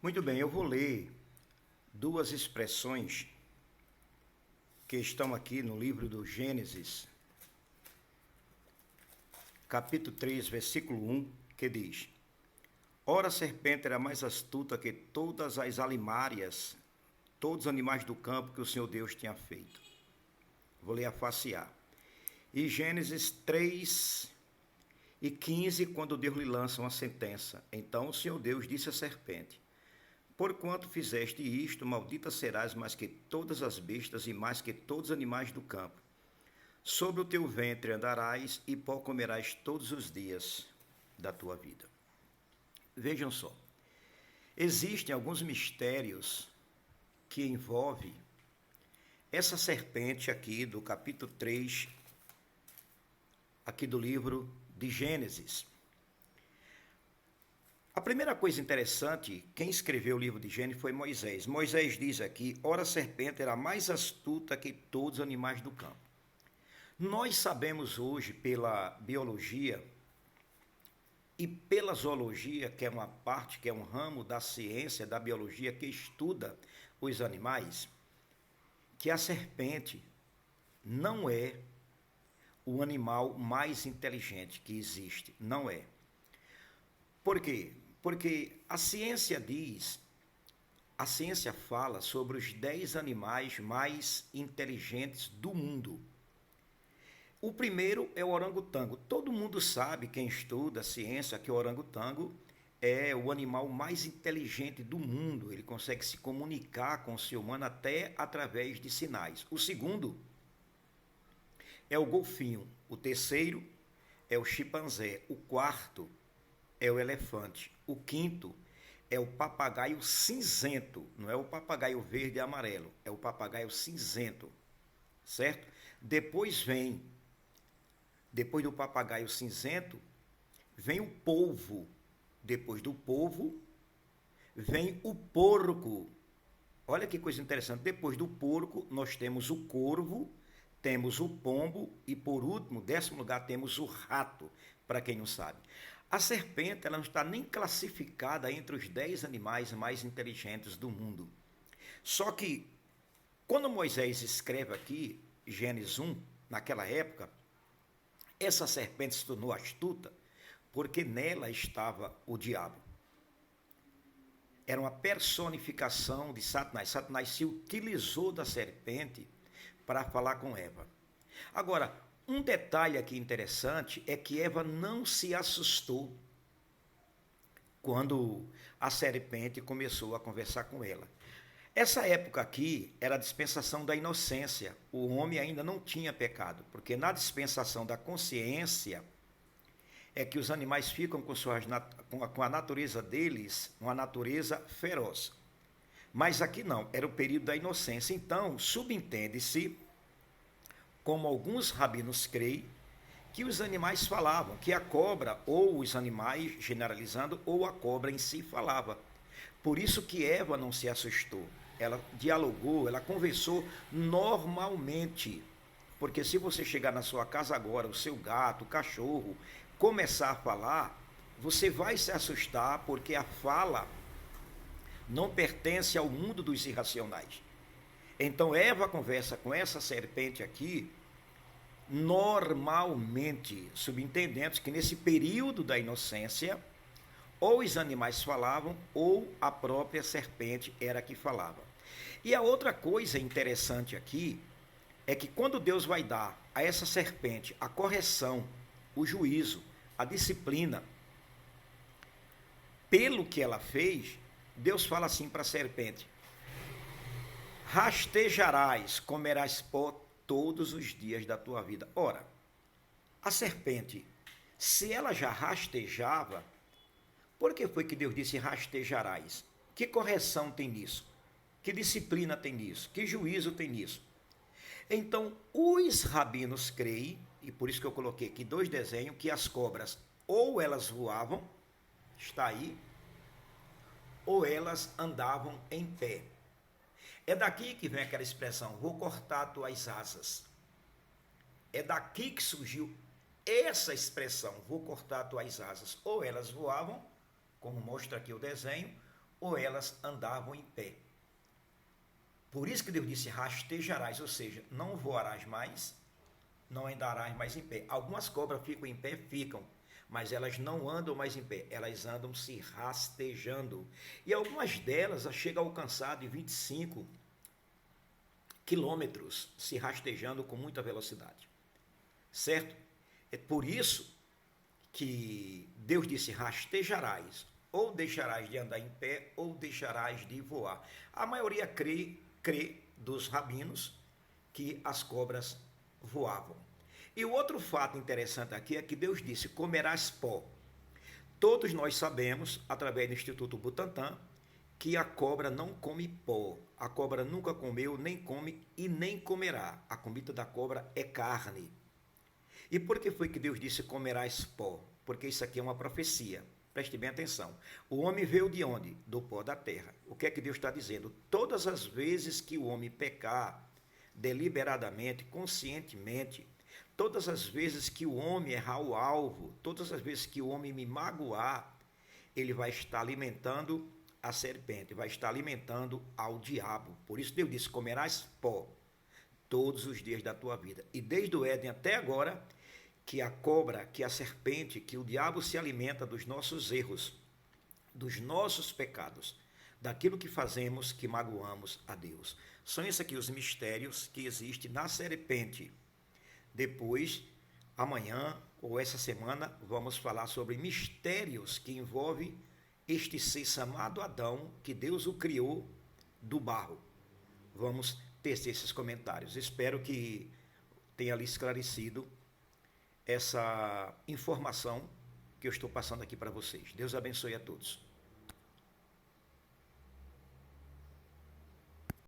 Muito bem, eu vou ler duas expressões que estão aqui no livro do Gênesis, capítulo 3, versículo 1, que diz: Ora, a serpente era mais astuta que todas as alimárias, todos os animais do campo que o Senhor Deus tinha feito. Vou ler a face A. E Gênesis 3 e 15, quando Deus lhe lança uma sentença. Então o Senhor Deus disse à serpente: Porquanto fizeste isto, maldita serás mais que todas as bestas e mais que todos os animais do campo. Sobre o teu ventre andarás e pó comerás todos os dias da tua vida. Vejam só, existem alguns mistérios que envolvem essa serpente aqui do capítulo 3, aqui do livro de Gênesis. A primeira coisa interessante, quem escreveu o livro de Gênesis foi Moisés. Moisés diz aqui: ora, a serpente era mais astuta que todos os animais do campo. Nós sabemos hoje, pela biologia e pela zoologia, que é uma parte, que é um ramo da ciência, da biologia, que estuda os animais, que a serpente não é o animal mais inteligente que existe. Não é. Por quê? Porque a ciência fala sobre os 10 animais mais inteligentes do mundo. O primeiro é o orangotango. Todo mundo sabe, quem estuda a ciência, que o orangotango é o animal mais inteligente do mundo. Ele consegue se comunicar com o ser humano até através de sinais. O segundo é o golfinho. O terceiro é o chimpanzé. O quarto é o elefante. O quinto é o papagaio cinzento. Não é o papagaio verde e amarelo, é o papagaio cinzento, certo? Depois do papagaio cinzento, vem o polvo. Depois do polvo, vem o porco. Olha que coisa interessante. Depois do porco, nós temos o corvo, temos o pombo e, por último, 10º lugar, temos o rato, para quem não sabe. A serpente, ela não está nem classificada entre os 10 animais mais inteligentes do mundo. Só que, quando Moisés escreve aqui, Gênesis 1, naquela época, essa serpente se tornou astuta porque nela estava o diabo. Era uma personificação de Satanás. Satanás se utilizou da serpente para falar com Eva. Agora, um detalhe aqui interessante é que Eva não se assustou quando a serpente começou a conversar com ela. Essa época aqui era a dispensação da inocência. O homem ainda não tinha pecado, porque na dispensação da consciência é que os animais ficam com a natureza deles, uma natureza feroz. Mas aqui não, era o período da inocência. Então, subentende-se, como alguns rabinos creem, que os animais falavam, que a cobra, ou os animais, generalizando, ou a cobra em si falava. Por isso que Eva não se assustou. Ela dialogou, ela conversou normalmente. Porque se você chegar na sua casa agora, o seu gato, o cachorro, começar a falar, você vai se assustar, porque a fala não pertence ao mundo dos irracionais. Então Eva conversa com essa serpente aqui normalmente, subentendendo que nesse período da inocência, ou os animais falavam, ou a própria serpente era que falava. E a outra coisa interessante aqui é que quando Deus vai dar a essa serpente a correção, o juízo, a disciplina, pelo que ela fez, Deus fala assim para a serpente: rastejarás, comerás pó todos os dias da tua vida. Ora, a serpente, se ela já rastejava, por que foi que Deus disse rastejarás? Que correção tem nisso? Que disciplina tem nisso? Que juízo tem nisso? Então, os rabinos creem, e por isso que eu coloquei aqui 2 desenhos, que as cobras ou elas voavam, está aí, ou elas andavam em pé. É daqui que vem aquela expressão: vou cortar tuas asas. É daqui que surgiu essa expressão: vou cortar tuas asas. Ou elas voavam, como mostra aqui o desenho, ou elas andavam em pé. Por isso que Deus disse, rastejarás, ou seja, não voarás mais, não andarás mais em pé. Algumas cobras ficam em pé, ficam, mas elas não andam mais em pé, elas andam se rastejando. E algumas delas chegam a alcançar de 25 quilômetros, se rastejando com muita velocidade. Certo? É por isso que Deus disse, rastejarás, ou deixarás de andar em pé, ou deixarás de voar. A maioria crê dos rabinos que as cobras voavam. E o outro fato interessante aqui é que Deus disse, comerás pó. Todos nós sabemos, através do Instituto Butantan, que a cobra não come pó. A cobra nunca comeu, nem come e nem comerá. A comida da cobra é carne. E por que foi que Deus disse comerás pó? Porque isso aqui é uma profecia. Preste bem atenção. O homem veio de onde? Do pó da terra. O que é que Deus está dizendo? Todas as vezes que o homem pecar, deliberadamente, conscientemente, todas as vezes que o homem errar o alvo, todas as vezes que o homem me magoar, ele vai estar alimentando a serpente, vai estar alimentando ao diabo. Por isso Deus disse, comerás pó todos os dias da tua vida. E desde o Éden até agora, que a cobra, que a serpente, que o diabo se alimenta dos nossos erros, dos nossos pecados, daquilo que fazemos que magoamos a Deus. São esses aqui os mistérios que existem na serpente. Depois, amanhã ou essa semana, vamos falar sobre mistérios que envolvem este ser chamado Adão, que Deus o criou do barro. Vamos tecer esses comentários. Espero que tenha lhe esclarecido essa informação que eu estou passando aqui para vocês. Deus abençoe a todos.